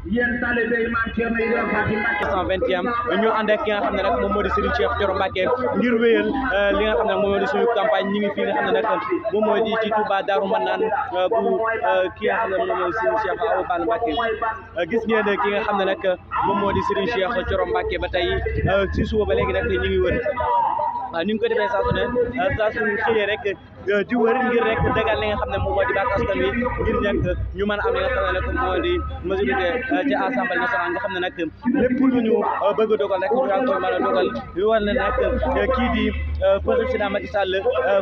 yéen talibé Maam Cerno Ibra Faty Mbacké 120e ñu ànd ak ki nga xam ne nag moom moo di Serigne Cheikh Thioro Mbacké ngir wéyal li nga xam ne moom moo di suñu campagne ñi ngi fii nga xam ne nag moom moo di ci Touba Darou Manane bu ki nga xam ne moom moo di Serigne Cheikh Awa Balla Mbacké gis ngeen ki nga xam ne nag moom moo di Serigne Cheikh Thioro Mbacké ba tey ci suba ba léegi nag ñu ngi wër waaw ni ñu ko defee saa su ne saa su xëyee rek di wër ngir rek dagal li nga xam ne moom moo di baat askan wi ngir nag ñu mën a am li nga xam ne nag moo di majorité ci assemblée nationale nga xam ne nag lépp lu ñu bëgg a dogal rek ñu koy mën a dogal yu war na nag kii di président Macky Sall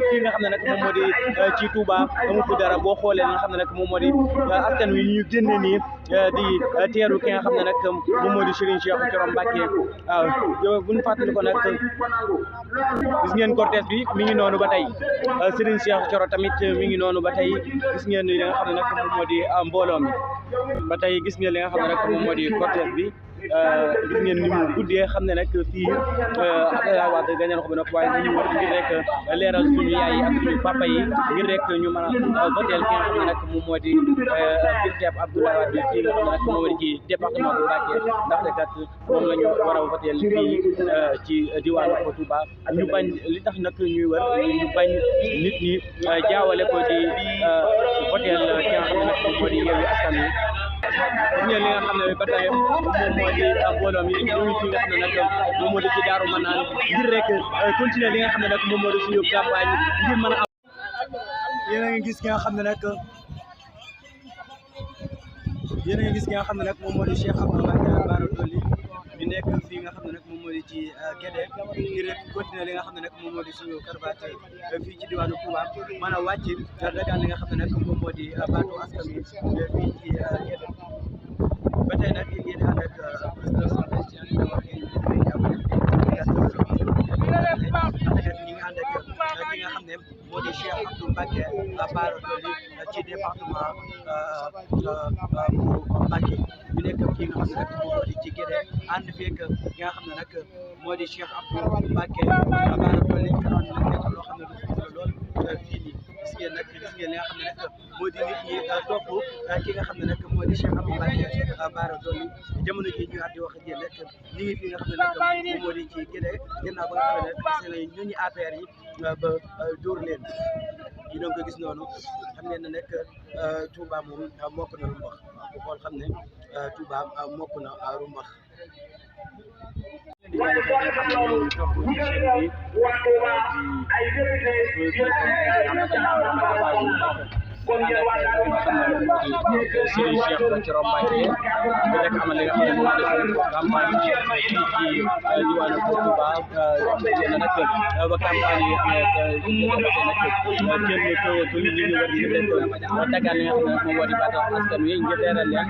fii nga xam ne nag moom moo di ci Touba amu fi dara boo xoolee li nga xam ne nag moom moo di askan wi ñu génne nii di teeru ki nga xam ne nag moom moo di Serigne Cheikh Thioro Mbacké waaw bu ñu fàttali ko nag gis ngeen cortège bi mi ngi noonu ba tey Serigne Cheikh Thioro tamit mi ngi noonu ba tey gis ngeen li nga xam ne nag moom moo di mbooloo mi ba tey gis ngeen li nga xam ne nag moom moo di cortège bi gis ngeen ni mu guddee xam ne nag fii Abdoulaye Wade gagné na ko ba noppi waaye dañu war ngir rek leeral suñu yaay yi ak suñu papa yi ngir rek ñu mën a votel ki nga xam ne nag moom moo di bulletin Abdoulaye Wade fii nga xam ne nag moom moo di ci département bu Mbacké ndaxte kat moom la ñu war a votel fii ci diwaanu Touba ñu bañ li tax nag ñuy wër ñu bañ nit ñi jaawale ko di votel ki nga xam ne nag moom moo di Yewwi Askan Wi gis ngeen li nga xam ne ba tey moom moo di mbooloo mi ñu ngi fi nga xam ne nag moom moo di ci Darou Manane ngir rek continuer li nga xam ne nag moom moo di suñu campagne ngir mën a am. yéen a ngi gis ki nga xam ne nag moom moo di Cheikh Abdou Mbacké Bara Dolly di nekk fii nga xam ne nag moom moo di ci Guédé ngir rek continuer li nga xam ne nag moom moo di suñu karbaat fii ci diwaanu Touba mën a wàcc dagaan li nga xam ne nag moom moo di baatu askan wi fii ci Guédé ba tey nag ngeen ànd ak président Sonko ñi nga ànd ak ki nga xam ne moo di Cheikh Abdou Mbacké Bara Dolly ci département bu Mbacké ñu nekk fii nga xam ne nag moom moo di ci Guédé ànd fekk ki nga xam ne nag moo di Cheikh Abdou Mbacké Bara Dolly karoon nag nekk loo xam ne du lool fii nii gis ngeen li nga xam ne nag moo di nit ñi topp ki nga xam ne nag moo di Cheikh Abdou Mbacké Bara Dolly jamono ji ñu di wax ak yéen rek ñu ngi fi nga xam ne nag moom moo di ci Guédé ginnaaw ba nga xam ne nag gis nañ ñooñu APR yi ba dóor leen ñu doon ko gis noonu xam ngeen ne nag Touba moom mokk na rumbax bu xool xam ne Touba mokk na rumbax di Serigne Cheikh Thioro Mbacké di rek amal li nga xam ne moom la ñu campagne fii ci diwaanu Touba yéen nag ba campagne yi amee kenn tooyatul ñu ngi war di rek dagaan li nga xam ne nag moom moo di baatu askan wi ngir leeral leen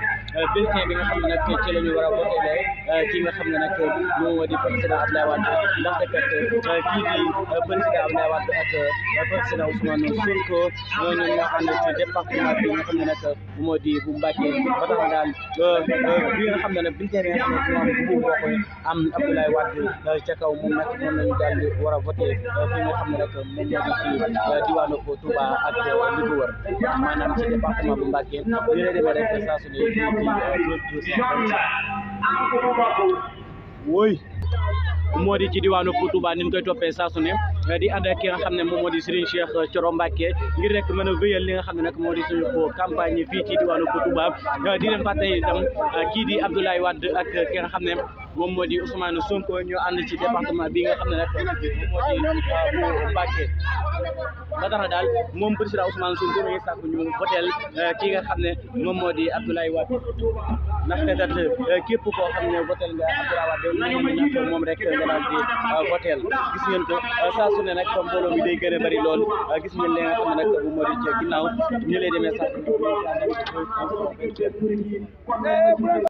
bulletin bi nga xam ne nag ci la ñu war a voté ki nga xam ne nag moom moo di président Abdoulaye Wade ndaxte kat kii di président Abdoulaye Wade ak président Ousmane Sonko ñooñu ñoo ànd ci département bi nga xam ne nag moo di bu Mbacké ba tax daal bi nga xam ne nag bulletin bi nga xam ne moom bu bokk am Abdoulaye Wade ca kaw moom nag moom lañu daal di war a voté fi nga xam ne nag moom moo di ci diwaanu Touba ak li ko wër maanaam ci département bu Mbacké li lay demee rek saa su ne woy moo di ci diwaanu Touba ni ñu koy toppee saa su ne di ànd ak ki nga xam ne moom moo di Serigne Cheikh Thioro Mbacké ngir rek mën a wéyal li nga xam ne nag moo di suñu campagne fii ci diwaanu Touba di leen fàttali itam kii di Abdoulaye Wade ak ki nga xam ne moom moo di Ousmane Sonko ñoo ànd ci département bi nga xam ne nag moom moo di bu Mbacké ba tax na daal moom président Ousmane Sonko mi ngi sàkk ñu votel ki nga xam ne moom moo di Abdoulaye Wade ndaxte kat képp koo xam ne votel nga Abdoulaye Wade moom rek nga daal di votel gis ngeen ko saa su ne nag mbooloo mi day gën a bëri lool gis ngeen li nga xam ne nag moom moo di ci ginnaaw ñu lay demee sax